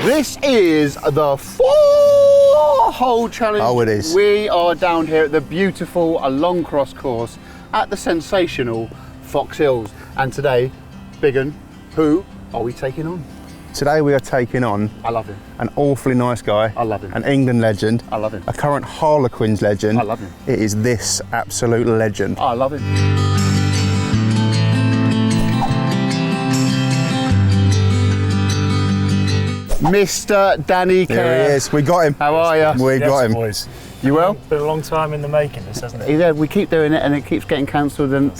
This is the four-hole challenge. Oh, it is. We are down here at the beautiful long cross course at the sensational Fox Hills. And today, Big 'un, who are we taking on? Today we are taking on I love him. an awfully nice guy. I love him. An England legend. I love him. A current Harlequins legend. I love him. It is this absolute legend. I love him. Mr. Danny Kerr. Here he is. We got him. How are you? We got him. Boys. You well? Been a long time in the making, this, hasn't it? Yeah, we keep doing it and it keeps getting cancelled, and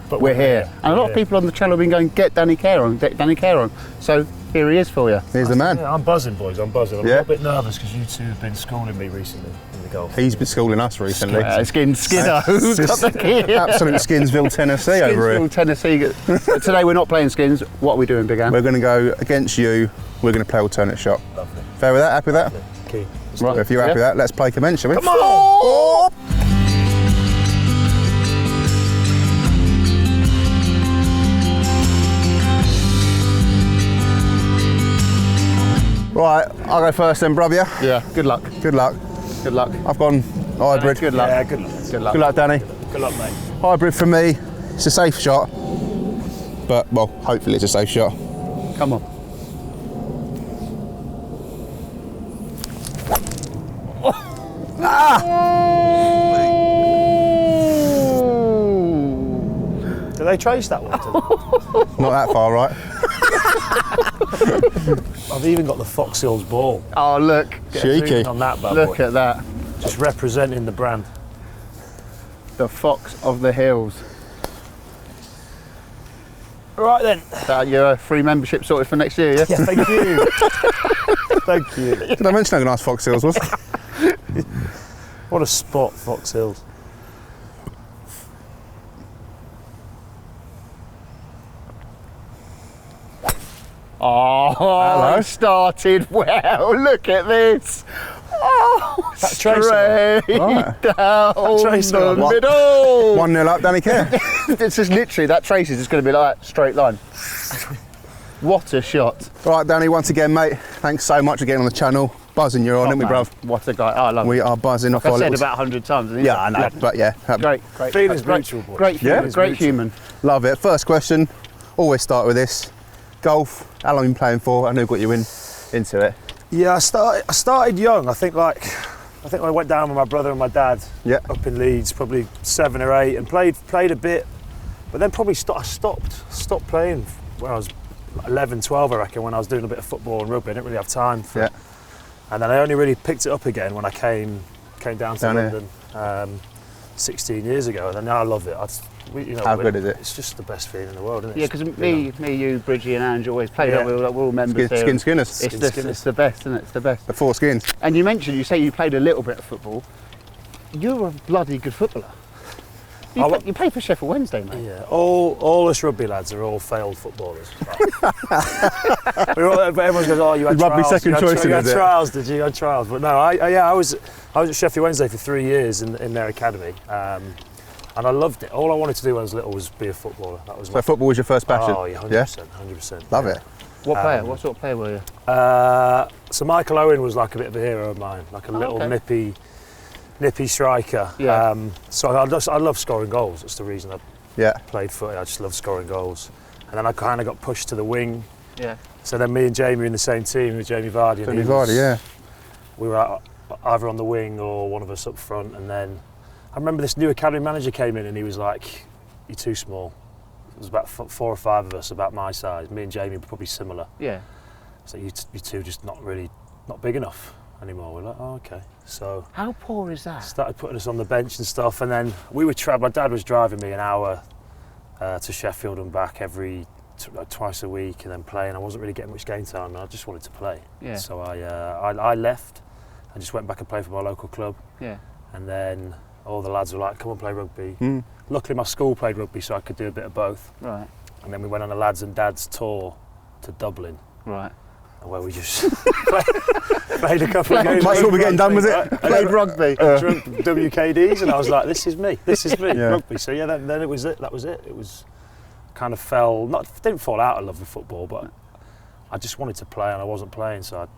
but we're here. And a lot of people on the channel have been going, get Danny Kerr on, get Danny Kerr on. So here he is for you. Here's the man. Yeah, I'm buzzing, boys. I'm buzzing. I'm Yeah. a little bit nervous because you two have been schooling me recently in the golf. He's been schooling us recently. Skinner. Who's got the key? Absolute Skinsville, Tennessee over here. Skinsville, Tennessee. But today we're not playing skins. What are we doing, Big Ann? We're going to go against you. We're going to play alternate shot. Lovely. Fair with that? Happy with that? Key. Right. If you're happy with that, let's play commence, shall we? Come on! Right, I'll go first then, brother. Yeah, good luck. Good luck. Good luck. I've gone hybrid. Good luck. Yeah, good luck. Good luck. Good luck, Danny. Good luck, mate. Hybrid for me. It's a safe shot. But, well, hopefully it's a safe shot. Come on. Do they trace that one? Not that far, right? I've even got the Fox Hills ball. Oh, look. Cheeky. On that bad Look boy. at that. Just representing the brand. The Fox of the Hills. Right then. Your free membership sorted for next year, yeah? Yeah, thank you. Thank you. Did I mention how nice Fox Hills was? What a spot, Fox Hills. Oh, Hello. started well. Look at this. Oh, That straight tracer. Right. down tracer the on what? middle. 1-0 up, Danny Kerr. It's just literally, that trace is just going to be like that, straight line. What a shot. Right, Danny, once again, mate, thanks so much for getting on the channel. Buzzing you're on, Oh, aren't we, man, bruv? What a guy. Oh, I love We it. are buzzing off I've our said little... about 100 times. Isn't it? Yeah, I know, but yeah. Great. Feelings great, mutual, boys. great Yeah. human. Great Mutual. human. Love it. First question, always start with this. Golf, how long have you been playing for? I know got you into it. Yeah, I started young. I think I went down with my brother and my dad Yeah. up in Leeds, probably 7 or 8, and played a bit, but then probably I stopped playing when I was 11, 12, I reckon, when I was doing a bit of football and rugby. I didn't really have time for it. And then I only really picked it up again when I came down to London 16 years ago, and now I love it. How good is it? It's just the best feeling in the world, isn't it? Yeah, because me, you, Bridgie and Ange always played. Yeah. We're all members here. Skinners. It's the best, isn't it? It's the best. The 4 skins. And you say you played a little bit of football. You're a bloody good footballer. You played for Sheffield Wednesday, mate. Yeah, all us rugby lads are all failed footballers. Everyone goes, "Oh, you had Rugby trials. second choice, You had is it? trials, did you? You had trials?" But no, I was at Sheffield Wednesday for 3 years in their academy, and I loved it. All I wanted to do when I was little was be a footballer. That was So football was your first passion? Oh, yeah, 100%. Love it. What player? What sort of player were you? So Michael Owen was like a bit of a hero of mine, like a little nippy striker. Yeah. So I love scoring goals. That's the reason I played footy. I just love scoring goals. And then I kind of got pushed to the wing. Yeah. So then me and Jamie were in the same team with Jamie Vardy. Jamie Vardy, yeah. We were either on the wing or one of us up front. And then I remember this new academy manager came in and he was like, "You're too small." It was about 4 or 5 of us, about my size. Me and Jamie were probably similar. Yeah. So you two just not big enough anymore. We're like, "Oh, okay." So how poor is that? Started putting us on the bench and stuff, and then we would travel. My dad was driving me an hour to Sheffield and back twice a week, and then playing. I wasn't really getting much game time, and I just wanted to play. Yeah. So I left and just went back and played for my local club. Yeah. And then all the lads were like, "Come and play rugby." Luckily, my school played rugby, so I could do a bit of both. Right. And then we went on a lads and dads tour to Dublin. Right. Where we just played a couple of games. That's what we're getting done, was it? Right? Played rugby. Drunk WKDs, and I was like, "This is me. This is me." Yeah. Rugby. So yeah, then it was it. That was it. It was kind of didn't fall out of love with football, but I just wanted to play and I wasn't playing, so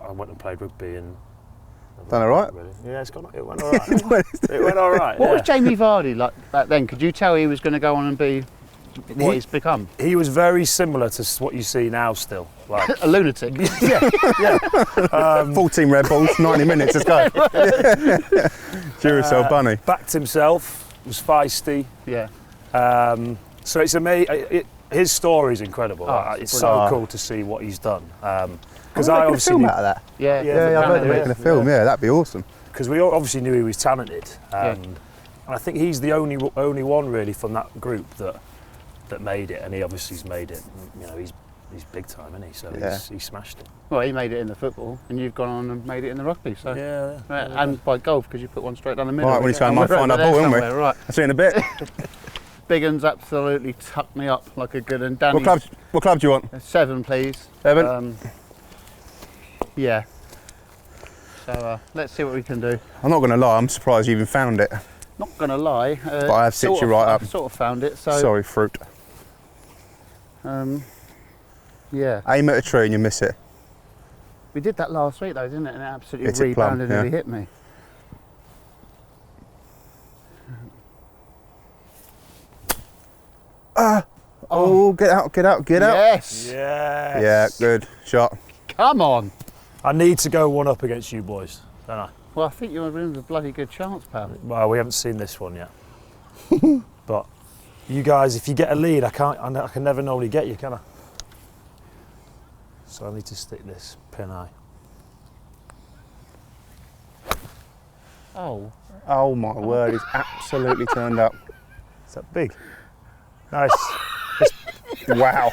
I went and played rugby and. Done all right? Really. Yeah, it went all right. It went all right. What was Jamie Vardy like back then? Could you tell he was going to go on and be what he's become? He was very similar to what you see now still. Like, A lunatic. yeah. 14 Red Bulls, 90 minutes, let's go. Duracell bunny. Backed himself, was feisty. Yeah. So it's amazing. His story is incredible. Oh, It's so cool to see what he's done. Because I I making a obviously film out of that. Yeah. Yeah, Yeah, I've heard yeah. they're making a film. Yeah, that'd be awesome. because we obviously knew he was talented, and I think he's the only one really from that group that made it, and he obviously's made it. You know, he's big time, isn't he? So he smashed it. Well, he made it in the football, and you've gone on and made it in the rugby. So Yeah. right, and by golf because you put one straight down the middle. Right, when he's going, might We're find over our ball, there haven't we? somewhere, Right. I'll see you in a bit. Big Un's absolutely tucked me up like a good un. What club do you want? 7, please. 7? Yeah. So let's see what we can do. I'm not going to lie, I'm surprised you even found it. Not gonna lie. But I have stitched you right up. I've sort of found it. So. Sorry, fruit. Yeah. Aim at a tree and you miss it. We did that last week though, didn't it? And it absolutely Hit it plumb, rebounded yeah. and it hit me. Oh, get out, get out, get out. Yes. Yes. Yeah, good shot. Come on. I need to go one up against you boys, don't I? Well, I think you're in a bloody good chance, pal. Well, we haven't seen this one yet. But you guys, if you get a lead, I can never normally get you, can I? So I need to stick this pin eye. Oh. Oh my word, it's absolutely turned up. Is that big? Nice. Wow.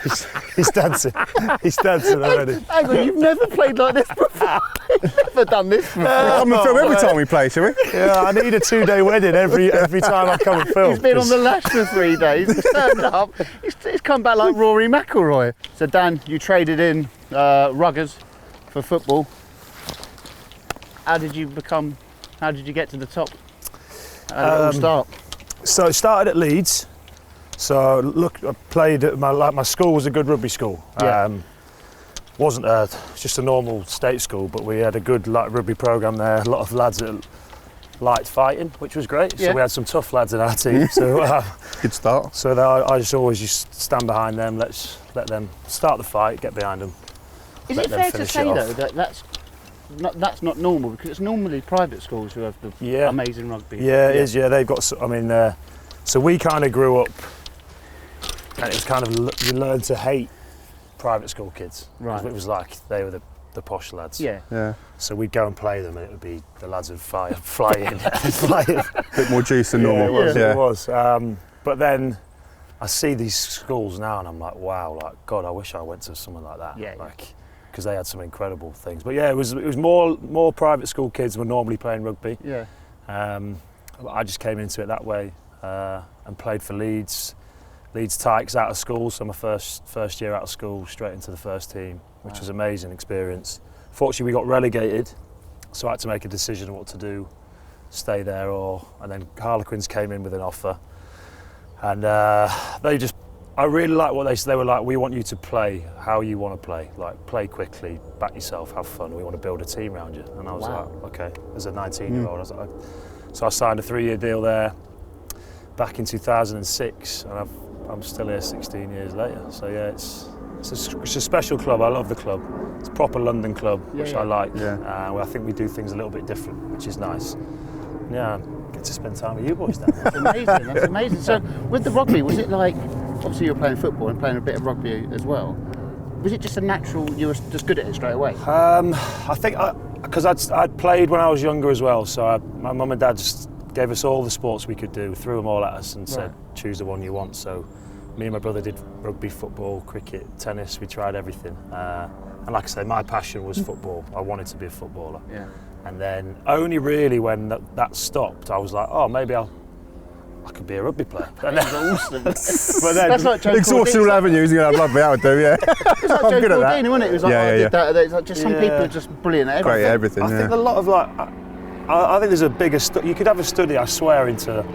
He's dancing. He's dancing already. Hang on, you've never played like this before. You've never done this before. Come and film every time we play, shall we? Yeah, I need a 2-day wedding every time I come and film. He's been on the lash for 3 days. He's turned up. He's come back like Rory McIlroy. So Dan, you traded in ruggers for football. How did you get to the top? How did it all start? So it started at Leeds. So look, I played at my school was a good rugby school. Yeah. Wasn't just a normal state school, but we had a good rugby program there. A lot of lads that liked fighting, which was great. Yeah. So we had some tough lads in our team. So Good start. so I just stand behind them. Let them start the fight, get behind them. Is Let it them fair to finish say it though off. that that's not normal, because it's normally private schools who have the Yeah. amazing rugby? Yeah, it is. Yeah, they've got. So we kind of grew up, and it was kind of you learn to hate private school kids. Right. It was like they were the posh lads. Yeah. Yeah. So we'd go and play them, and it would be the lads would fly in, fly in. Bit more juice than normal. Yeah, it was. But then I see these schools now, and I'm like, wow, like God, I wish I went to something like that. Yeah. Like, because they had some incredible things. But yeah, it was more private school kids were normally playing rugby. Yeah. I just came into it that way and played for Leeds Tykes out of school. So my first year out of school, straight into the first team, which was an amazing experience. Fortunately, we got relegated, so I had to make a decision on what to do, stay there and then Harlequins came in with an offer, and I really like what they said. They were like, we want you to play how you want to play, like play quickly, back yourself, have fun. We want to build a team around you. And I was Wow. like, okay. As a 19-year-old, I was like, so I signed a 3-year deal there back in 2006, and I'm still here 16 years later. So yeah, it's a special club. I love the club. It's a proper London club, which I like. Yeah. I think we do things a little bit different, which is nice. Yeah, get to spend time with you boys down there. That's amazing. That's amazing. So with the rugby, was it like, obviously you were playing football and playing a bit of rugby as well. Was it just a natural, you were just good at it straight away? I think because I'd played when I was younger as well, so my mum and dad just gave us all the sports we could do, threw them all at us and said, choose the one you want. So me and my brother did rugby, football, cricket, tennis, we tried everything. And like I say, my passion was football. I wanted to be a footballer. Yeah. And then only really when that stopped, I was like, oh, maybe I could be a rugby player. And then, Awesome. but then, That's like Joe Exhaustive avenues, you know, I'd love to be able to do, yeah. It's like I'm Joe good at that. Cordini, wasn't it? It was like, Yeah, I yeah, did yeah. that. It's like just some people are just brilliant at Great everything. at everything, I think yeah. a lot of I think there's a bigger you could have a study, I swear, into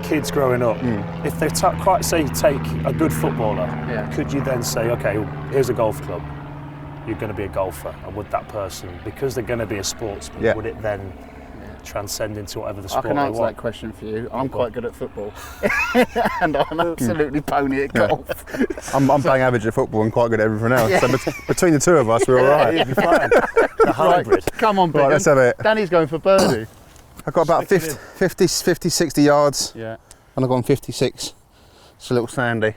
kids growing up, if they take a good footballer, could you then say, okay, here's a golf club, you're going to be a golfer, and would that person, because they're going to be a sportsman, would it then transcend into whatever the sport I can answer that question for you. I'm quite good at football, and I'm absolutely pony at golf. I'm playing average at football and quite good at everything else. So between the two of us, we're all right. You'd be fine. The hybrid. Right, come on, Right, let's have it. Danny's going for birdie. I've got about 50, 60 yards. Yeah. And I've gone 56. It's a little sandy.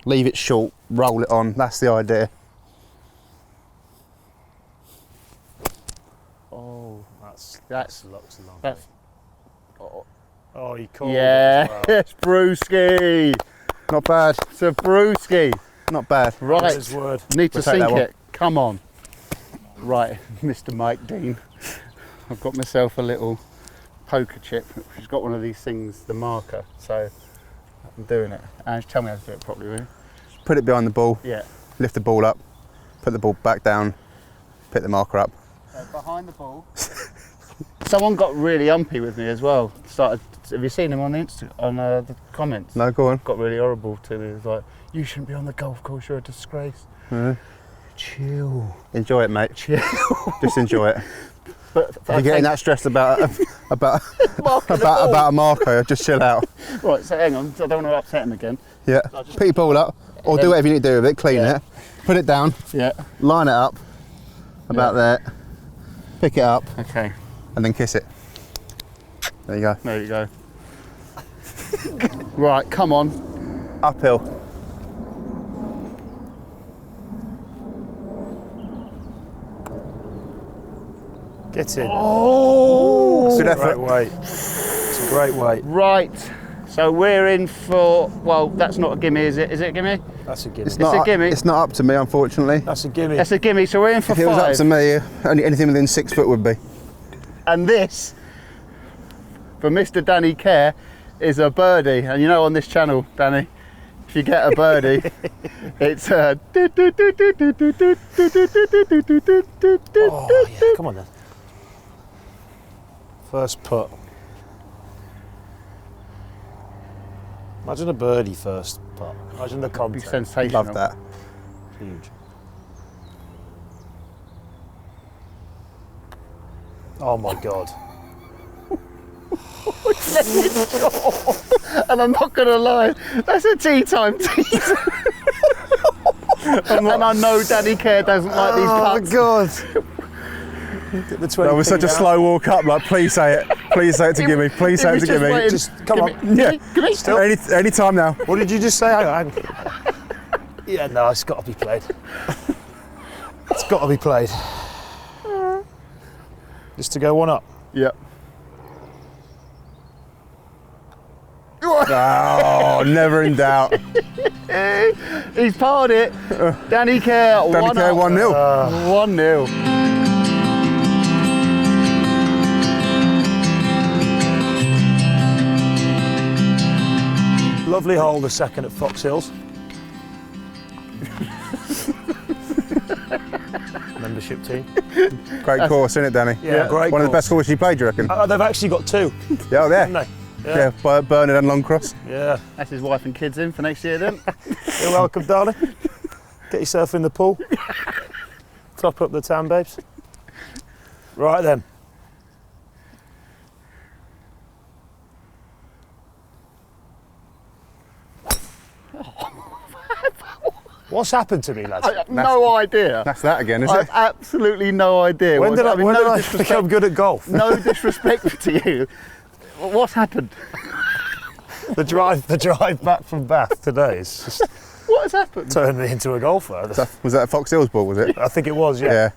Leave it short, roll it on. That's the idea. Oh, that's looks long. That's Oh, you called yeah, it as well. it's brewski. Not bad. It's a brewski. Not bad. Right. That's his word. Need to We'll take that sink one. it. Come on. Right, Mr. Mike Dean. I've got myself a little poker chip. She's got one of these things, the marker. So I'm doing it. And tell me how to do it properly, will you? Put it behind the ball. Yeah. Lift the ball up. Put the ball back down. Pick the marker up. So behind the ball. Someone got really umpy with me as well. Have you seen him on the the comments? No, go on. Got really horrible to me. He was like, "You shouldn't be on the golf course. You're a disgrace." Chill. Enjoy it, mate. Chill. Just enjoy it. But If you're getting that stressed about a marker, just chill out. Right. So hang on. I don't want to upset him again. Yeah. Pick your ball up, or do whatever you need to do with it. Clean it. Put it down. Yeah. Line it up. About there. Pick it up, Okay. and then kiss it. There you go. There you go. Right. Come on. Uphill. Get in. Oh. Good Great effort. weight. It's a great weight. Right. So we're in for. Well, that's not a gimme, is it? Is it a gimme? That's a gimme. It's a gimme. It's not up to me, unfortunately. That's a gimme. That's a gimme. So we're in for If it was up 5. to me, anything within 6 foot would be. And this, for Mr. Danny Care, is a birdie. And you know, on this channel, Danny, if you get a birdie, it's a. Oh, yeah. Come on then. First putt. Imagine a birdie first putt. Imagine the Be content. sensational. Love that. Huge. Oh my God. And I'm not gonna lie, that's a tea time tee. And I know Danny Care doesn't like these putts. God. The That was such a slow walk up. Like, please say it. Please say it to Gimme. Please say it to Gimme. Just come on. Yeah. Gimme. Still. Any time now. What did you just say? Hang on. Yeah, no, it's got to be played. It's got to be played. Just to go one up. Yep. Oh, never in doubt. He's parred it. Danny Care. Danny Care 1-0. 1-0. Lovely hole, the second at Fox Hills. Membership team. Great course, isn't it, Danny? Yeah, great. One of the course. best courses you played, do you reckon? They've actually got 2, Yeah, there. haven't they? Yeah, Bernard and Longcross. Yeah. That's his wife and kids in for next year, then. You're welcome, darling. Get yourself in the pool. Top up the tan, babes. Right then. What's happened to me, lads? I have no idea. That's that again, is I it? have absolutely no idea. When did I no become good at golf? No disrespect to you. What's happened? The drive back from Bath today is just What has happened? turned me into a golfer. Was that a Fox Hills ball, was it? I think it was, yeah. Yeah.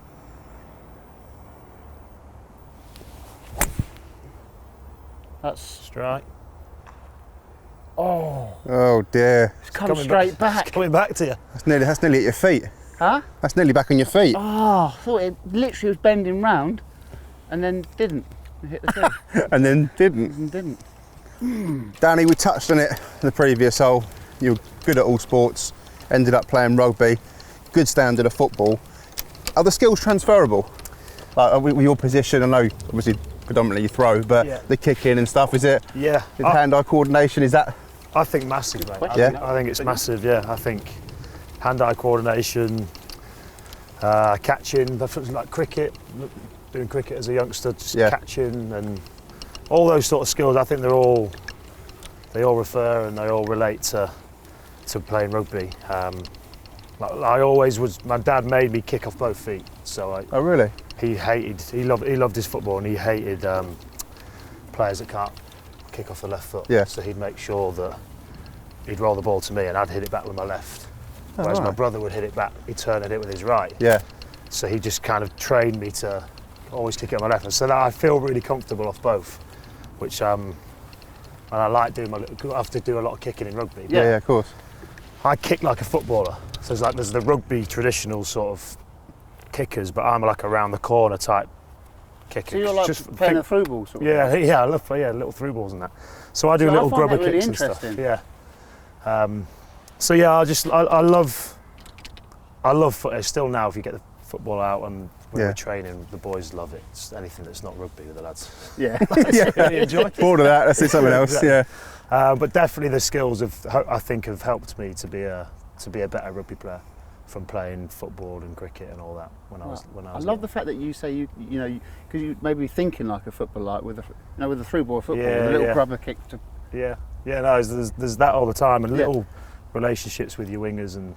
That's Strike. Oh dear. it's come straight back. It's coming back to you. That's nearly at your feet. Huh? That's nearly back on your feet. Oh, I thought it literally was bending round and then didn't. It hit the thing And then didn't. and didn't. Danny, we touched on it in the previous hole. You were good at all sports, ended up playing rugby, good standard of football. Are the skills transferable? Like with your position, I know obviously predominantly you throw, but Yeah. the kicking and stuff, is it? Yeah. The hand-eye coordination, is that? I think massive, mate. Yeah. I think it's massive. Yeah, I think hand-eye coordination, catching, like cricket, doing cricket as a youngster, just catching and all those sort of skills. I think they all refer and they all relate to playing rugby. I always was. My dad made me kick off both feet, so Oh, really? he loved his football and he hated players that can't kick off the left foot. Yeah. So he'd make sure that he'd roll the ball to me and I'd hit it back with my left. Oh, Whereas my right. brother would hit it back, he'd turn and hit with his right. Yeah. So he just kind of trained me to always kick it on my left. And so that I feel really comfortable off both, which and I like doing I have to do a lot of kicking in rugby. Yeah, of course. I kick like a footballer. So there's the rugby traditional sort of kickers, but I'm like around the corner type kicker. So you're like playing a through ball sort of thing? Yeah, I love little through balls and that. So I do little I find grubber that really kicks and stuff. interesting. Yeah. So yeah, I love football. Still now, if you get the football out and when we're training, the boys love it. It's anything that's not rugby with the lads. Yeah. Really enjoy it. Bored of that, let's do something else, Exactly. yeah. But definitely the skills I think have helped me to be a better rugby player from playing football and cricket and all that when I was I love the fact that you say you know because you may be thinking like a footballer, like with a through ball football, with a little grubber kick to. Yeah. No, there's that all the time, and little relationships with your wingers, and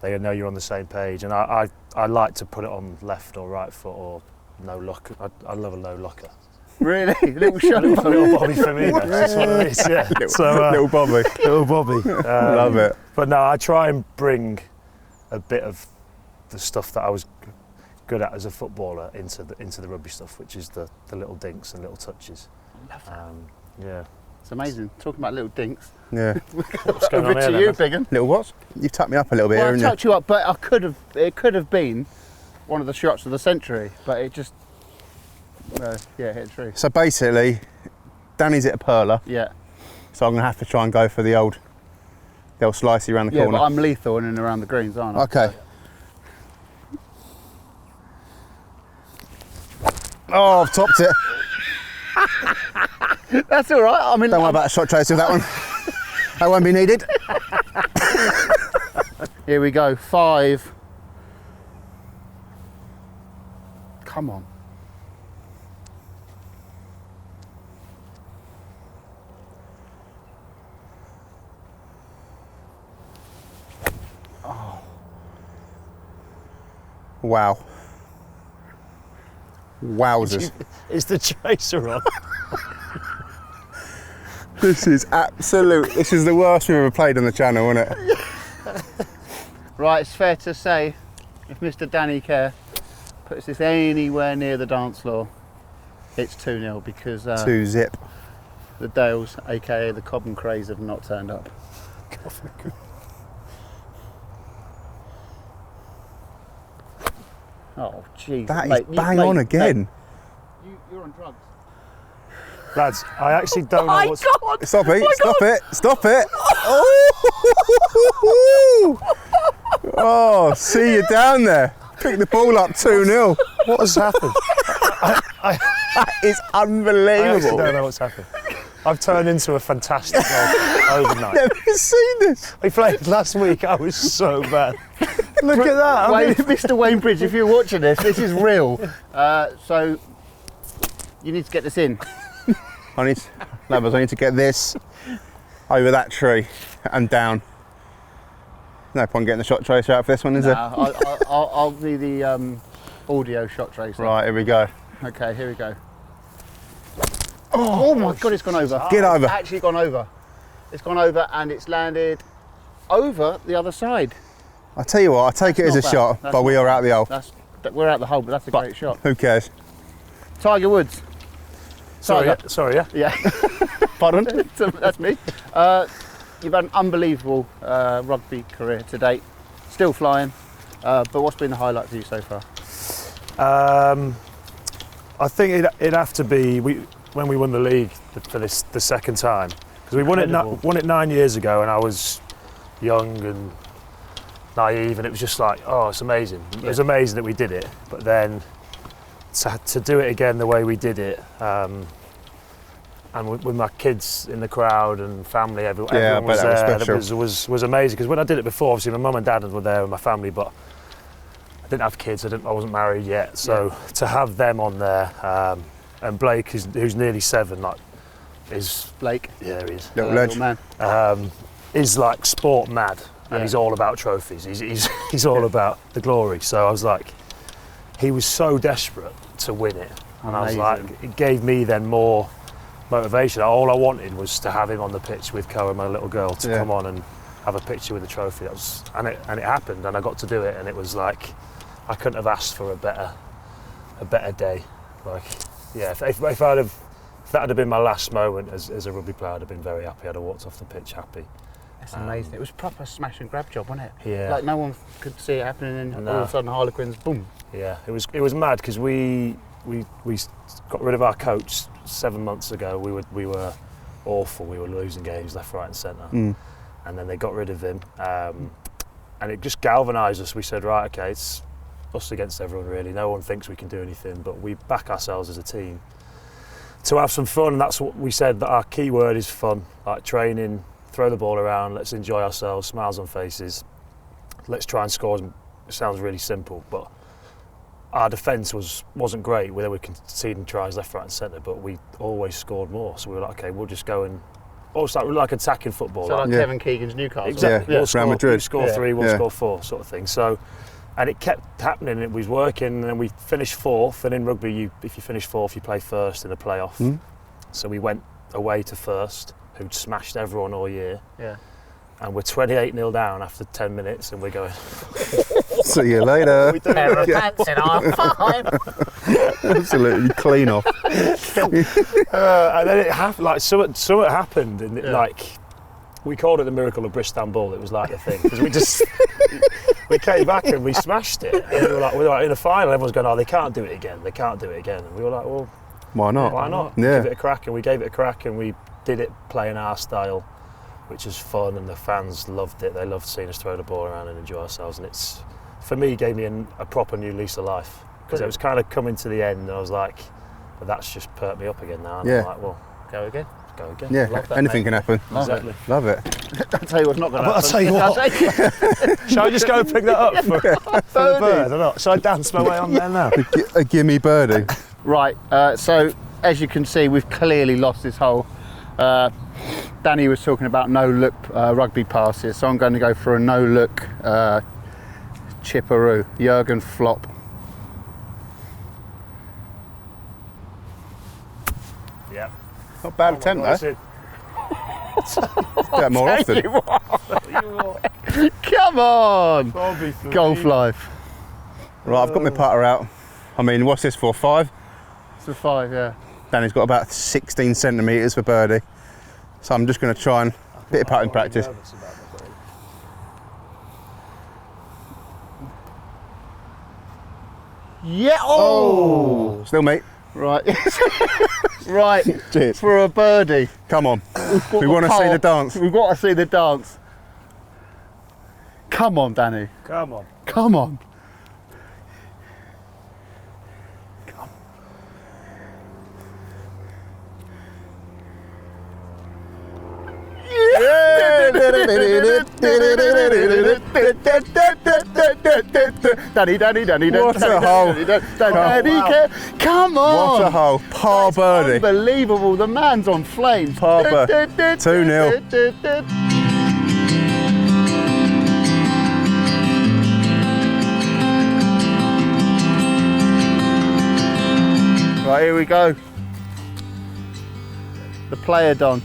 they know you're on the same page. And I like to put it on left or right foot or no lock. I love a low locker. Really, little shot. Little Bobby for me. That's what it is. Yeah. Little Bobby. Little Bobby. Love it. But no, I try and bring a bit of the stuff that I was good at as a footballer into the rugby stuff, which is the little dinks and little touches. I love that. Yeah. It's amazing. Talking about little dinks. Yeah. What's going Over on to here, you, then? Biggin. Little what? You've tucked me up a little bit, Well, I haven't you? tucked you up, but it could have been one of the shots of the century, but it just hit a tree. So basically, Danny's hit a perler, Yeah. so I'm going to have to try and go for the old slicey around the Yeah, corner. but I'm lethal in and around the greens, aren't I? Okay. Oh, I've topped it. That's all right. I mean, Don't worry about a shot trace with that one. That won't be needed. Here we go. 5. Come on. Wow. Wowzers. Is the chaser on? This is the worst we've ever played on the channel, isn't it? Right, it's fair to say, if Mr. Danny Kerr puts this anywhere near the dance floor, it's 2-0 because 2-zip. the Dales, aka the Cobb and Craze, have not turned up. Oh, jeez. That is Mate, bang on again. Mate, you're on drugs. Lads, I actually don't know what's... God! Stop it, stop it. Oh, see you down there. Pick the ball up 2-0. What has happened? That is I actually unbelievable. don't know what's happened. I've turned into a fantastic golfer overnight. Never seen this. We played last week, I was so bad. Look at that. I mean, Mr. Wainbridge, if you're watching this is real. So you need to get this in. I need to get this over that tree and down. No point getting the shot tracer out for this one, is there? I'll do the audio shot tracer. Right, here we go. Okay, here we go. Oh my God, it's gone over. Get over. It's actually gone over. It's gone over and it's landed over the other side. I tell you what, I take it as a not bad. shot, That's but we not are out the hole. We're out the hole, but that's a great shot. Who cares? Tiger Woods. sorry, yeah. Yeah. Pardon? That's me. You've had an unbelievable rugby career to date. Still flying. But what's been the highlight for you so far? I think it'd have to be when we won the league for the second time, because we won it 9 years ago, and I was young and naive, and it was just like, oh, it's amazing. It was amazing that we did it, but then to do it again the way we did it, and with my kids in the crowd and family, everyone was there. It was amazing, because when I did it before, obviously my mum and dad were there with my family, but I didn't have kids. I wasn't married yet, so to have them on there, and Blake, who's nearly 7, like, is Blake. Yeah, he is. Little ledge. Man. Is like sport mad, and he's all about trophies. He's all about the glory. So I was like, he was so desperate to win it, and Amazing. I was like, it gave me then more motivation. All I wanted was to have him on the pitch with Co and my little girl to come on and have a picture with the trophy. That was, and it happened, and I got to do it, and it was like, I couldn't have asked for a better day. Like, yeah, if that had been my last moment as a rugby player, I'd have been very happy. I'd have walked off the pitch happy. That's amazing. It was a proper smash and grab job, wasn't it? Yeah. Like no one could see it happening, and all of a sudden Harlequins, boom. Yeah, it was mad, because we got rid of our coach 7 months ago. We were awful. We were losing games left, right, and centre. And then they got rid of him, and it just galvanised us. We said, right, okay, it's us against everyone really. No one thinks we can do anything, but we back ourselves as a team to have some fun. And that's what we said, that our key word is fun. Like training, throw the ball around, let's enjoy ourselves, smiles on faces. Let's try and score. It sounds really simple, but our defence wasn't great. We were conceding tries left, right, and centre, but we always scored more. So we were like, okay, we'll just go and almost like attacking football. So like Kevin Keegan's Newcastle. Exactly. Yeah. We'll score, Real Madrid. we'll score 3, we'll score 4, sort of thing. So, and it kept happening. It was working, and then we finished 4th. And in rugby, if you finish 4th, you play first in a playoff. So we went away to First, who'd smashed everyone all year. Yeah. And we're 28-0 down after 10 minutes, and we're going, See you later. Pair of pants in our 5. Absolutely clean off. and then it happened. Like something happened, and like we called it the miracle of Bristol. It was like the thing, because we came back and we smashed it. And we were like in the final, everyone's going, oh, they can't do it again. They can't do it again. And we were like, well, why not? Why not? Yeah. Give it a crack, and we gave it a crack, and we did it playing our style, which was fun, and the fans loved it. They loved seeing us throw the ball around and enjoy ourselves, and it's, for me, gave me a proper new lease of life, because it was kind of coming to the end, and I was like, well, that's just perked me up again now. And I'm like, well, go again. Yeah, Love that, anything mate. can happen. Exactly. Love it. I'll tell you what's not going to happen. I'll tell you what. Shall I just go and pick that up for the bird or not? Shall I dance my way on there now? A gimme birdie. Right, so as you can see, we've clearly lost this hole. Danny was talking about no-look rugby passes, so I'm going to go for a no-look chipperoo, Jurgen flop. Yeah. Not bad attempt though. Do that more often. Come on! Golf life. Right, I've got my putter out. I mean, what's this for, 5? It's a 5, yeah. Danny's got about 16 centimetres for birdie. So I'm just going to try and bit of putting practice. Yeah! Oh! Still mate. Right. Right. Cheers. For a birdie. Come on. We want to see the dance. We've got to see the dance. Come on, Danny. Come on. Come on. Danny. What a hole. Come on. What a hole. Par birdie. Unbelievable. The man's on flames. Par birdie. 2-0. Right, here we go. The player done.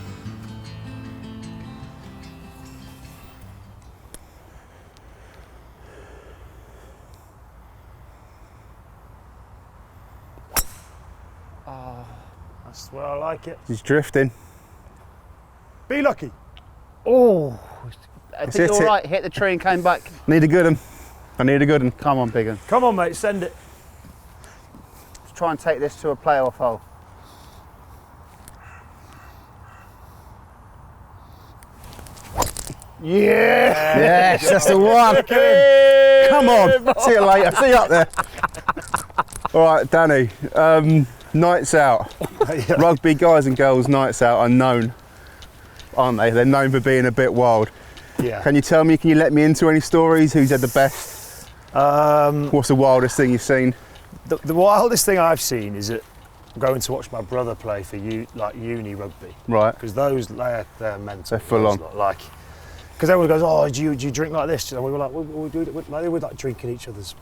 That's where I like it. He's drifting. Be lucky. Oh, I Let's think hit you're it. right. Hit the tree and came back. Need a good one. I need a good one. Come on, big one. Come on, mate, send it. Let's try and take this to a playoff hole. Yeah! Yes, that's the one. Come on. See you later. See you up there. All right, Danny. Nights out. Yeah. Rugby guys and girls nights out are known, aren't they? They're known for being a bit wild. Yeah. Can you let me into any stories? Who's had the best? What's the wildest thing you've seen? The wildest thing I've seen is going to watch my brother play for uni rugby. Right. Because they're mental. They're full on. Because everyone goes, oh, do you drink like this? And we were like, they were like drinking each other's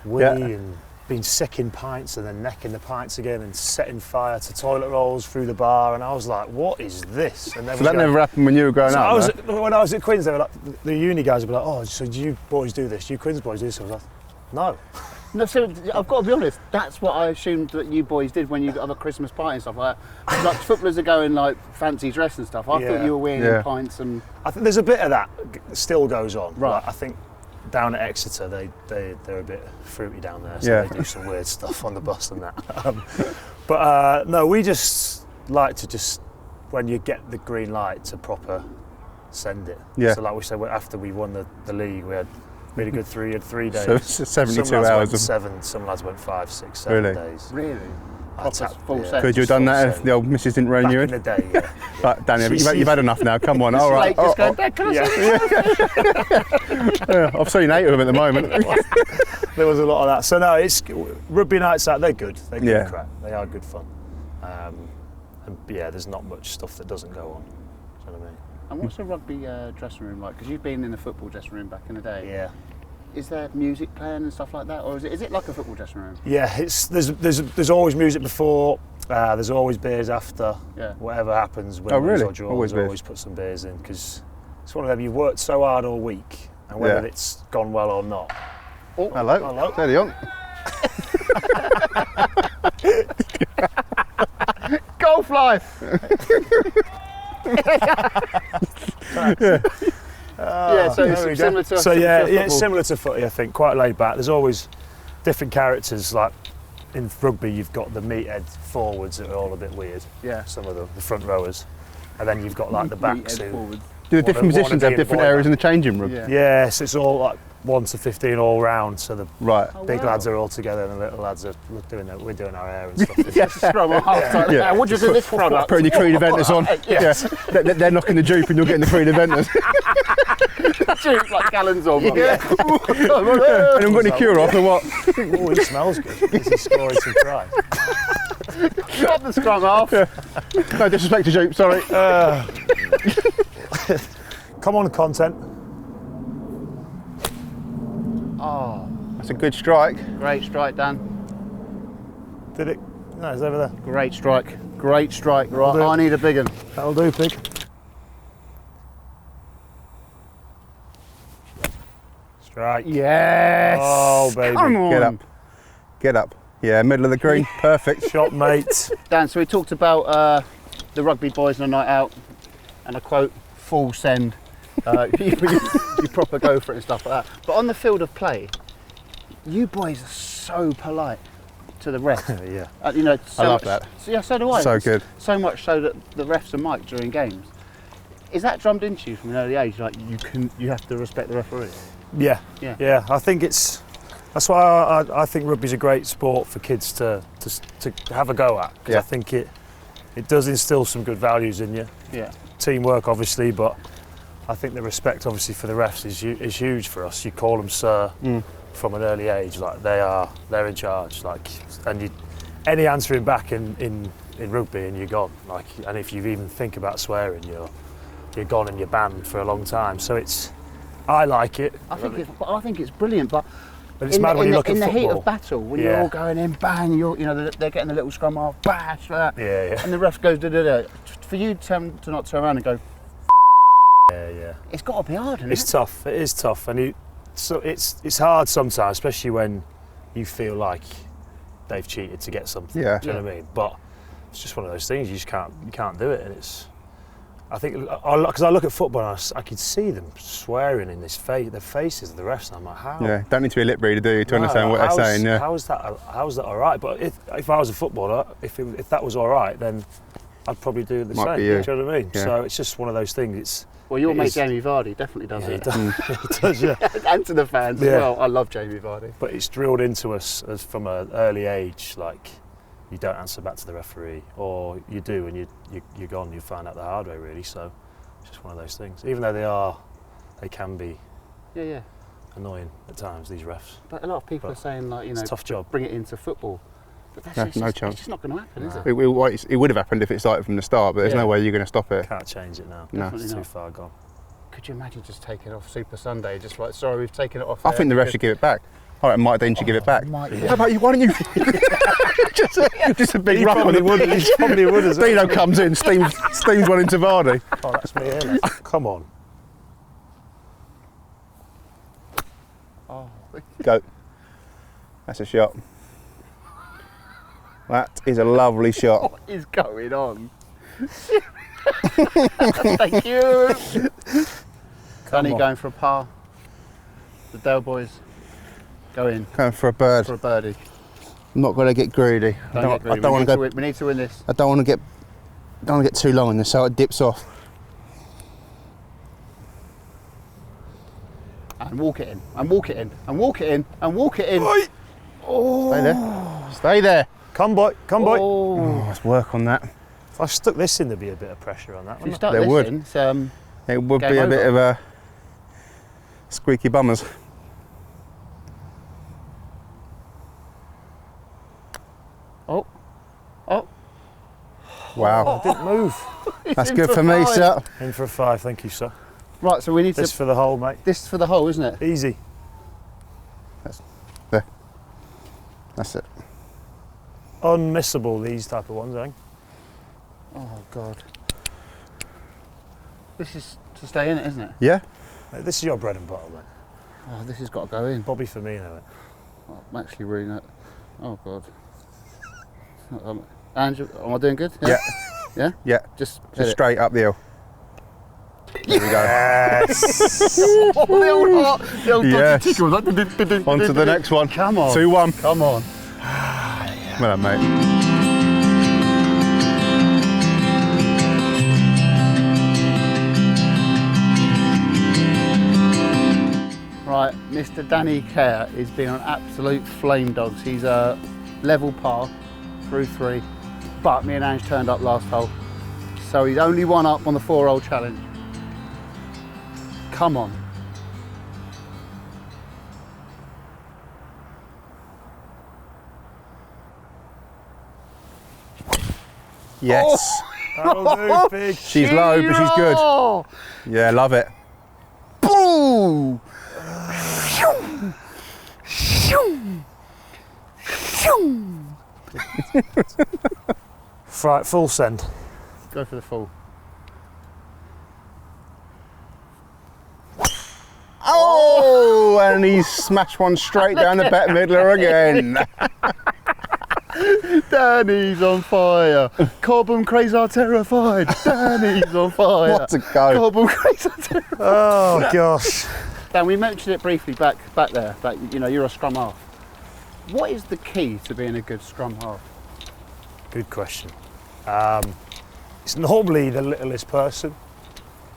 wee and being sick in pints and then necking the pints again and setting fire to toilet rolls through the bar. And I was like, what is this? And So that never happened when you were growing up? When I was at Queen's, they were like, the uni guys would be like, oh, so do you boys do this? Do you Queen's boys do this? I was like, no. No, so I've got to be honest, that's what I assumed that you boys did when you got other Christmas party and stuff like that. Like footballers are going like fancy dress and stuff. I thought you were wearing pints and... I think there's a bit of that still goes on. Right. Like, I think down at Exeter, they're a bit fruity down there, so they do some weird stuff on the bus and that. No, we just like to when you get the green light to proper send it. Yeah. So like we said, after we won the league, we had a good 3 days. So it's 72 some lads hours. Went 7, some lads went 5, 6, 7 Really? days. Really? Full set. Could you have done that if the old missus didn't rein Back you in in? the day, yeah. But Danny, you've had enough now. Come on. All right. Just going back. Can I say I've seen 8 of them at the moment. There was a lot of that. So no, it's rugby nights out. They're good. They're good crack. They are good fun. And there's not much stuff that doesn't go on. Do you know what I mean? And what's a rugby dressing room like? Because you've been in the football dressing room back in the day. Yeah. Is there music playing and stuff like that, or is it like a football dressing room? Yeah, there's always music before. There's always beers after. Yeah. Whatever happens, Oh, really? or draws, Always beers. always put some beers in because it's one of them. You've worked so hard all week, and whether it's gone well or not. Oh, hello. Steady on. Golf life. So it's similar to it's similar to footy. I think quite laid back. There's always different characters. Like in rugby, you've got the meathead forwards that are all a bit weird. Yeah. Some of the front rowers, and then you've got like the backs who. Do the different positions have different areas in the changing room? Yeah. Yes, it's all like 1 to 15 all round. So the big wow. lads are all together, and the little lads are we're doing our hair and stuff. Yes, scrum on half time. Yeah. What do you do this product? Putting your Creed Eventers on. Yes. Yeah. They're knocking the dupe and you're getting the Creed Eventers. Dude, like gallons on. Yeah. And we've got any cure off or what? Oh, it smells good. This is scoring some pride. Cut the scrum off. Yeah. No disrespect to dupe, sorry. Come on, content. Oh, That's a good strike. great strike, Dan. Did it? No, it's over there. Great strike. Great strike. Right, do. I need a big one. That'll do, pig. Strike. Yes. Oh, baby. Come on. Get up. Yeah, middle of the green. Perfect. Shot, mate. Dan, so we talked about the rugby boys on a night out, and I quote, full send. You proper go for it and stuff like that. But on the field of play, you boys are so polite to the ref. Yeah. You know, so I love much, that. Yeah, so do I. So good. So much so that the refs are mic'd during games. Is that drummed into you from an early age? Like you have to respect the referee. Yeah. Yeah. Yeah. I think that's why I think rugby's a great sport for kids to have a go at. Because I think it does instill some good values in you. Yeah. Teamwork, obviously, but I think the respect, obviously, for the refs is huge for us. You call them sir from an early age, like they're in charge, like, and any answering back in rugby and you're gone. Like, and if you even think about swearing, you're gone and you're banned for a long time. So I like it. I think it's brilliant, but it's mad when you look at in the football. heat of battle, when you're all going in, bang, they're getting the little scrum off, bash, like that. Yeah. And the ref goes da. For you to not turn around and go, Yeah. it's got to be hard, isn't It's it? tough. It is tough, and it's hard sometimes, especially when you feel like they've cheated to get something. Yeah. Do you know what I mean? But it's just one of those things. You can't do it, and it's. I think because I look at football, and I can see them swearing in their faces of the refs, and I'm like, how? Yeah, don't need to be a lip reader, do you, to understand what they're saying? Yeah. How's that all right? But if I was a footballer, if that was all right, then I'd probably do the Might same. be you. Do you know what I mean? Yeah. So it's just one of those things. Well, your It mate is. Jamie Vardy definitely does He it. does, he does, yeah. And to the fans as Yeah. well. I love Jamie Vardy. But it's drilled into us as from an early age, like you don't answer back to the referee, or you do and you're gone. You find out the hard way, really. So it's just one of those things. Even though they can be Yeah. annoying at times. These refs. But a lot of people But are saying, like, it's a tough job. bring it into football. But that's No, just, no it's chance. just not going to happen, is No. it? It would have happened if it started from the start, but there's Yeah. no way you're going to stop it. Can't change it now. No. It's Definitely too not. far gone. Could you imagine just taking it off Super Sunday? Just like, sorry, we've taken it off. I there think the ref because- should give it back. All right, Mike Dean should give it back. Mike, How about you? Why don't you? just a big He rough on probably the would. He probably would as well. Dino comes in, steams one into Vardy. Oh, that's me, isn't it? Come on. Oh, Go. That's a shot. That is a lovely shot. what is going on? Thank you. Danny on. going for a par. The Dale boys go in Going for a bird. for a birdie. I'm not going to get greedy. I Don't don't, get greedy. I don't want to go. We need to win this. I don't want to get too long in this, so it dips off. And walk it in. And walk it in. And walk it in. And walk it in. Oh. Stay there. Stay there. Come, boy. Come, boy. Oh. Let's work on that. If I stuck this in, there'd be a bit of pressure on that. If you Wouldn't start There this would. in, it's, It would Game be a bit over. of a squeaky bummers. oh. Oh. Wow. it? Didn't move. That's in good for for me, five. sir. In for a 5, thank you, sir. Right, so we need This to. for the hole, mate. This is for the hole, isn't it? Easy. That's it. Unmissable, these type of ones, I think. Oh God. This is to stay in it, isn't it? Yeah. Mate, this is your bread and butter, mate. Oh, this has got to go in. Bobby Firmino, mate. Oh, I'm actually really not. Oh God. Angel, am I doing good? Yeah. Yeah? Yeah. Just hit Just it. straight up the hill. There we go. Yes. Oh, the old heart, the old Yes. tickle. Like, On to the next one. Come on. 2-1. Come on. Well done, mate. Right, Mr. Danny Kerr is being on absolute flame dogs. He's a level par through 3, but me and Ange turned up last hole. So he's only one up on the 4-hole challenge. Come on. Yes. That'll do, big. She's low, but she's good. Oh, Yeah, love it. boom! Right, full send. Go for the full. Oh, and he's smashed one straight down the back middler again. Danny's on fire. Cobham Crays are terrified. Danny's on fire. What a go. Cobham Crays are terrified. Oh, gosh. Dan, we mentioned it briefly back there, that you know you're a scrum half. What is the key to being a good scrum half? Good question. It's normally the littlest person.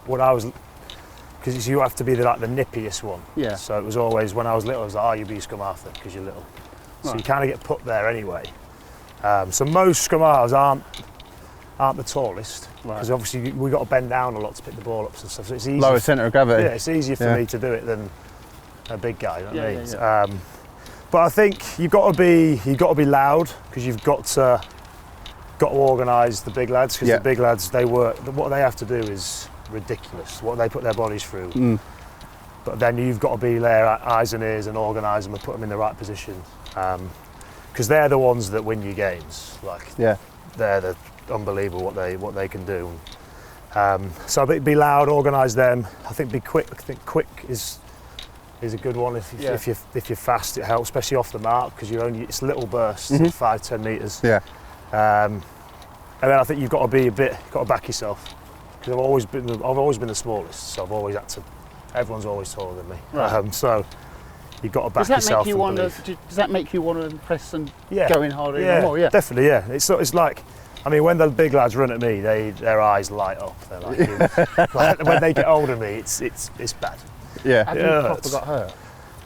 Because you have to be the nippiest one. Yeah. So it was always, when I was little, I was like, oh, you be scrum half then, because you're little. So Right. you kind of get put there anyway. So most scrum halves aren't the tallest, Right. because obviously we got to bend down a lot to pick the ball up and stuff. So it's easier. Lower centre of gravity. Yeah, it's easier for Yeah. me to do it than a big guy. You know what I mean? Yeah. But I think you've got to be loud, because you've got to organise the big lads, because Yeah. the big lads, what they have to do is ridiculous. What they put their bodies through. Mm. But then you've got to be there, eyes and ears, and organise them and put them in the right position, because they're the ones that win your games. Like Yeah. they're unbelievable what they can do. So be loud, organise them. I think be quick. I think quick is a good one. If you're fast, it helps, especially off the mark, because it's little bursts, 5-10 metres. Yeah. And then I think you've got to back yourself, because I've always been the smallest, so I've always had to. Everyone's always taller than me, Right. so you've got to back Does that yourself. make you and want to? believe. Does that make you want to impress and Yeah. go in harder even more? Yeah. Definitely. Yeah, it's like I mean, when the big lads run at me, their eyes light up. They're like, when they get older than me, it's bad. Yeah. Have you proper got hurt?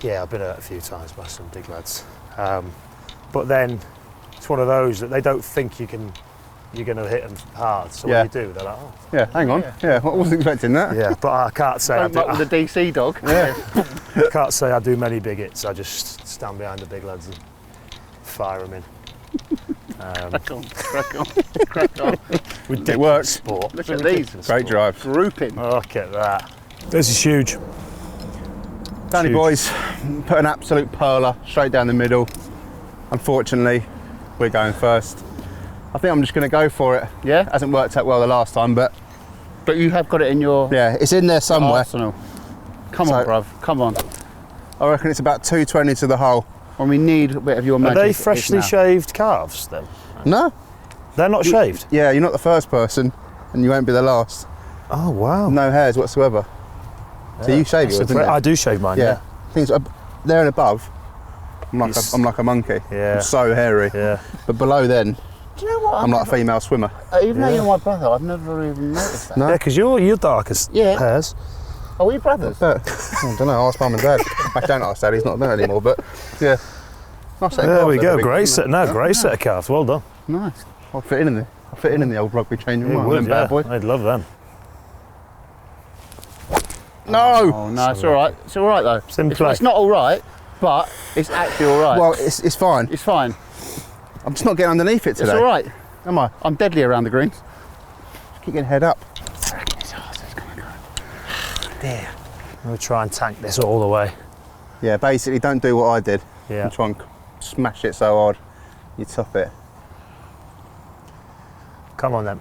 Yeah, I've been hurt a few times by some big lads. But then it's one of those that they don't think you're going to hit them hard. So when you do, they're like, oh. Yeah, hang on. Yeah, I wasn't expecting that. Yeah, but I can't say Don't muck with the DC dog. Yeah. I can't say I do many big hits. I just stand behind the big lads and fire them in. Crack on. Ridiculous It works. sport. Look at these. Great drive. Grouping. Look at that. This is huge. Danny Huge. boys put an absolute perler straight down the middle. Unfortunately, we're going first. I think I'm just going to go for it. Yeah? Hasn't worked out well the last time, but But you have got it in your yeah, it's in there somewhere. arsenal. Come on, So- bruv. Come on. I reckon it's about 220 to the hole. Well, we need a bit of your Are magic. they It's freshly now. shaved calves then? No? They're not shaved? Yeah, you're not the first person, and you won't be the last. Oh, wow. No hairs whatsoever. So you shave yours, didn't you? I do shave mine, Yeah. Things there and above. I'm like, Yes. I'm like a monkey. Yeah. I'm so hairy. Yeah. But below then, Do you know what? I'm like a female swimmer. Even though you're my brother, I've never even noticed that. No. Yeah, because you're dark as Yeah. hairs. Are we brothers? But I don't know. Ask mum and dad. I don't ask dad. He's not there anymore. But yeah. Nice set of There calves we there, go. big, Great isn't set. No, great set of calves. Well done. Nice. it? I'll fit in there. I'll fit in the old rugby changing room. Would, Bad boy. I'd love them. No. Oh no, it's all right. It's all right though. It's in play. It's not all right, but it's actually all right. Well, it's fine. it's fine. I'm just not getting underneath it today. It's all right. Am I? I'm deadly around the greens. Just keep getting head up. There. We'll try and tank this all the way. Yeah. Basically, don't do what I did. Yeah. And try and smash it so hard you top it. Come on then.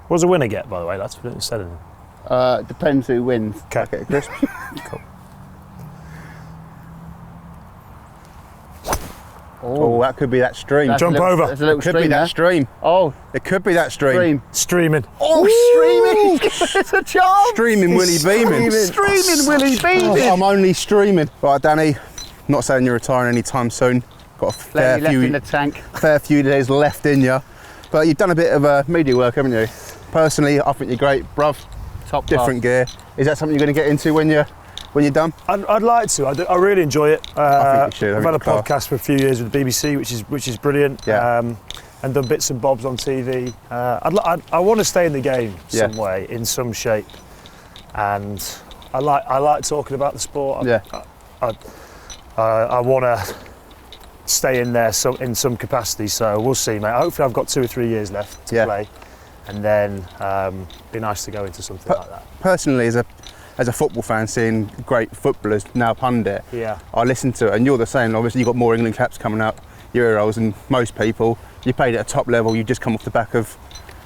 What does the winner get, by the way? That's what it said in Depends who wins. Okay. Okay, crisp. Cool. Oh, that could be that stream. That's Jump a little, over. There's a little It could stream be that there. stream. Oh, It could be that stream. stream. Streaming. Oh, streaming! It's a chance. Streaming Willy beaming. Streaming Willy Oh, beaming. I'm only streaming. Right, Danny. Not saying you're retiring anytime soon. Got a Plenty left in the tank. fair few days left in you, but you've done a bit of media work, haven't you? Personally, I think you're great, bruv. Top Different gear. Is that something you're going to get into when you're done? I'd like to. I really enjoy it. I think you should. I I've think had a it's class. podcast for a few years with the BBC, which is brilliant. Yeah. And done bits and bobs on TV. I want to stay in the game Yeah. some way, in some shape, and I like talking about the sport. Yeah. I want to stay in there in some capacity. So we'll see, mate. Hopefully, I've got 2 or 3 years left to play, and then be nice to go into something like that. Personally, as a football fan, seeing great footballers now pundit, Yeah. I listen to it, and you're the same. Obviously, you've got more England caps coming up, Euros, than most people. You played at a top level. You just come off the back of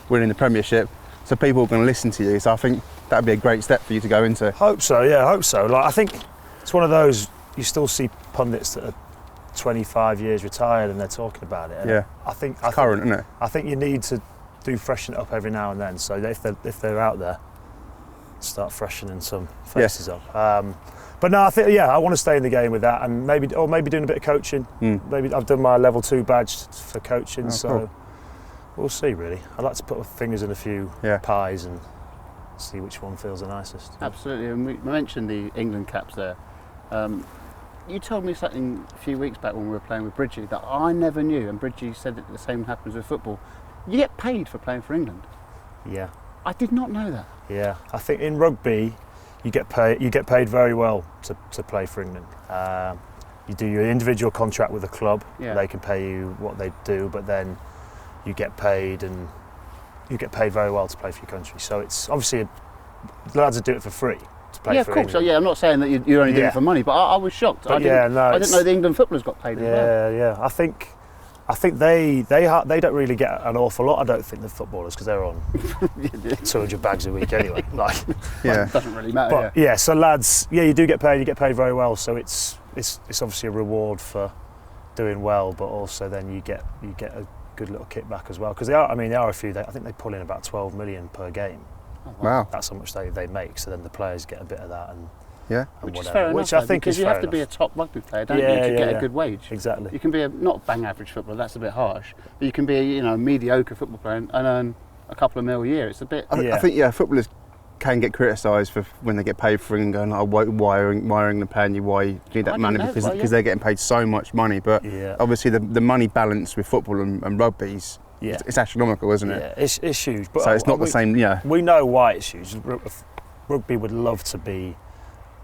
winning the Premiership, so people are going to listen to you. So I think that'd be a great step for you to go into. Hope so, yeah, hope so. Like, I think it's one of those, you still see pundits that are 25 years retired and they're talking about it. And Yeah. I think Current, isn't it? I think you need to freshen it up every now and then. So if they're out there, start freshening some faces up. But no, I think I want to stay in the game with that, and maybe doing a bit of coaching. Maybe I've done my level 2 badge for coaching, so cool. we'll see. Really, I'd like to put my fingers in a few pies and see which one feels the nicest. Absolutely, and we mentioned the England caps there. You told me something a few weeks back when we were playing with Bridgie that I never knew, and Bridgie said that the same happens with football. You get paid for playing for England. Yeah. I did not know that. Yeah, I think in rugby you get paid very well to play for England. You do your individual contract with the club. Yeah. They can pay you what they do, but then you get paid very well to play for your country. So it's obviously the lads that do it for free to play Yeah, for of course. So England. I'm not saying that you're only doing Yeah. it for money, but I was shocked. But I didn't know the England footballers got paid as well. Yeah. I think they don't really get an awful lot. I don't think the footballers, because they're on 200 bags a week anyway. Like, Yeah. It doesn't really matter. but yeah, so lads, you do get paid. You get paid very well. So it's obviously a reward for doing well, but also then you get a good little kickback as well, because they are a few. I think they pull in about 12 million per game. Wow. That's how much they make. So then the players get a bit of that, and Yeah. Which is whatever, fair enough. which I though, think because is you fair have to be a enough. top rugby player, don't you, Yeah, to yeah, get yeah. a good wage. Exactly. You can be a not bang average footballer. That's a bit harsh. But you can be a mediocre football player and earn a couple of mil a year. It's a bit. I think footballers can get criticised for when they get paid for it and going, why are they paying you? Why do you need I that don't money? know, Because well, yeah. they're getting paid so much money. But Yeah. obviously the money balance with football and rugby is it's astronomical, isn't it? Yeah, it's huge. But So it's not the same. Yeah. We know why it's huge. Rugby would love to be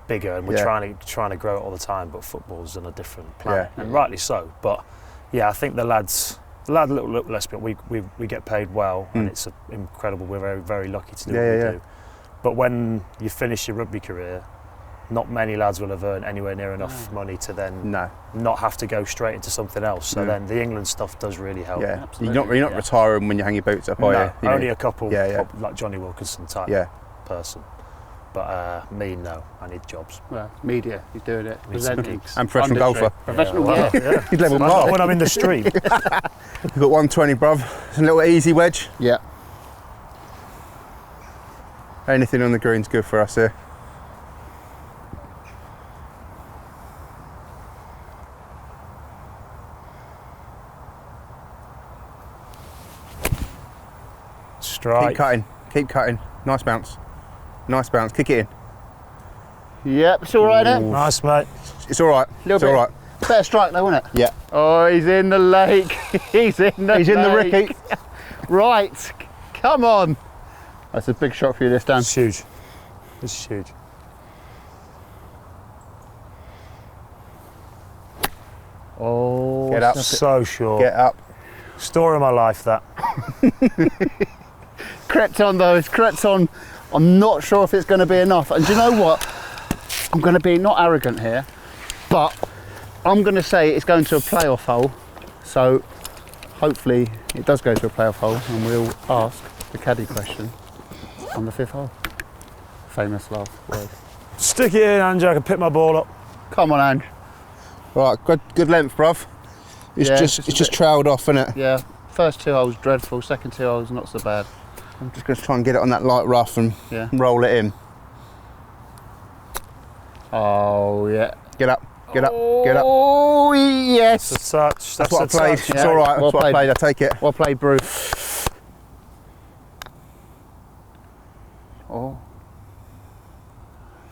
bigger, and we're trying to grow it all the time. But football's on a different planet, and rightly so. But yeah, I think the lads a little less, but we get paid well, and it's incredible. We're very, very lucky to do what we do. But when you finish your rugby career, not many lads will have earned anywhere near enough money to then not have to go straight into something else. So then the England stuff does really help. Yeah, absolutely. you're not retiring when you hang your boots up, are you? Only a couple, Yeah. like Johnny Wilkinson type person. But me, no, I need jobs. Well, media, he's doing it. Presenting. And professional golfer. Professional, Yeah, yeah. yeah. He's level Not par. when I'm in the stream. You've got 120, bruv. It's a little easy wedge. Yeah. Anything on the green's good for us here. Strike. Keep cutting. Nice bounce. Kick it in. Yep, it's all right there. Nice, mate. It's all right. Little It's bit. all right. Better strike though, isn't it? Yeah. Oh, he's in the lake. He's in the He's in the lake. Ricky. Right, come on. That's a big shot for you this time. It's huge. It's huge. Oh, Get up. So short. Get up. Story of my life, that. Crept on though, it's crept on. I'm not sure if it's going to be enough. And do you know what? I'm going to be not arrogant here, but I'm going to say it's going to a playoff hole. So hopefully it does go to a playoff hole, and we'll ask the caddy question on the 5th hole. Famous last word. Stick it in, Andrew. I can pick my ball up. Come on, Ange. Right, good length, bruv. It's Yeah, just trailed off, isn't it? Yeah, first 2 holes dreadful, second 2 holes not so bad. I'm just going to try and get it on that light rough and Yeah. roll it in. Oh yeah. Get up. Get up. Oh yes. It's a touch. That's what I played. touch. It's all right. Well That's what I played. I take it. Well played, Bruce. Oh.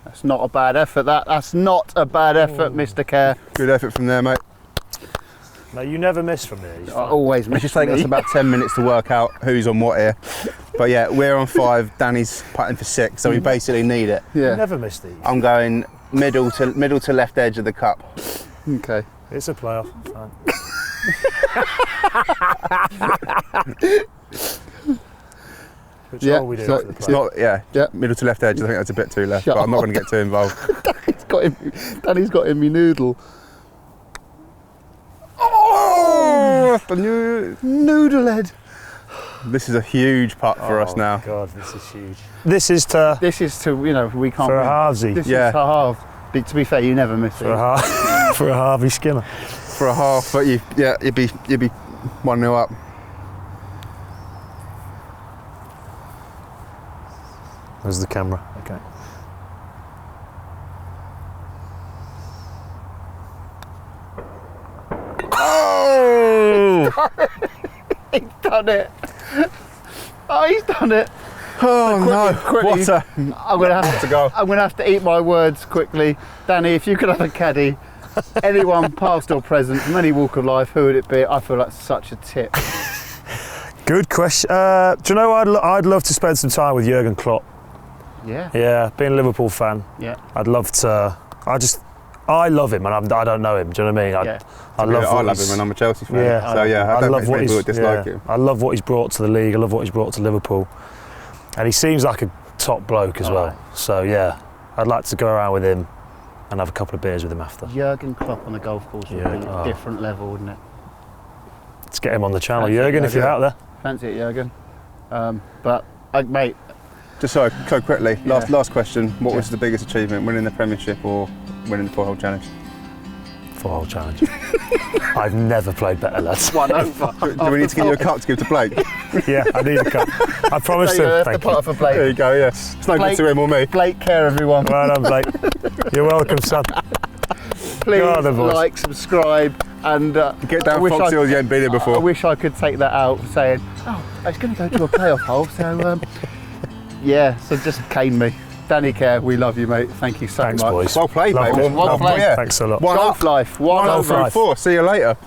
That's not a bad effort, That's not a bad effort, Mr. Kerr. Good effort from there, mate. No, you never miss from there. I always It's miss just taking us about 10 minutes to work out who's on what here. But yeah, we're on 5. Danny's putting for 6, so we basically need it. You Yeah. never miss these. I'm going middle to left edge of the cup. Okay. It's a playoff. Fine. Which hole we do so for the It's playoff? not, Yeah. middle to left edge. I think that's a bit too left, Shut but I'm not up. going to get too involved. Danny's got in me noodle. Oh, the new. Noodle head. This is a huge putt for us now. God, this is huge. This is to This is to, we can't for a win. halvesy. This Yeah. is to halve. To be fair, you never miss For a it. half. For a Harvey Skinner. For a half, but you'd be 1-0 up. There's the camera. Okay. Oh! He's done it. Oh, he's done it. Oh no! quickly. What a I'm gonna have to go. I'm gonna have to eat my words quickly. Danny, if you could have a caddy, anyone past or present from any walk of life, who would it be? I feel like such a tip. Good question. Do you know I'd love to spend some time with Jurgen Klopp. Yeah. Yeah, being a Liverpool fan. Yeah. I'd love to. I love him, and I don't know him. Do you know what I mean? Yeah. I love him, and I'm a Chelsea fan. Yeah. So yeah, I don't think people would dislike him. I love what he's brought to the league. I love what he's brought to Liverpool, and he seems like a top bloke as well. So yeah, I'd like to go around with him and have a couple of beers with him after. Jurgen Klopp on the golf course would be a different level, wouldn't it? Let's get him on the channel, Fancy Jurgen, if you're out there. Fancy it, Jurgen. But mate, Just so quickly, last question. What was the biggest achievement? Winning the Premiership or winning the 4-hole challenge? Foooore challenge. I've never played better, lads. 1 over. Do we need to give you a cup to give to Blake? Yeah, I need a cup. I promised him. The Thank pot you. for Blake. There you go, yes. It's no Blake- good to him or me. Blake care, everyone. Well done, Blake. You're welcome, son. Please Go on then, boys. like, subscribe, and Get down I wish Fox I- Hills, you ain't been here I before. wish I could take that out saying, oh, I was going to go to a playoff hole, so yeah, so just cane me. Danny Care, we love you, mate. Thank you so Thanks, much. boys. Well played, Lovely. mate. Well played. Yeah. Thanks a lot. One Golf up. life, 1 1 over. over 4. See you later.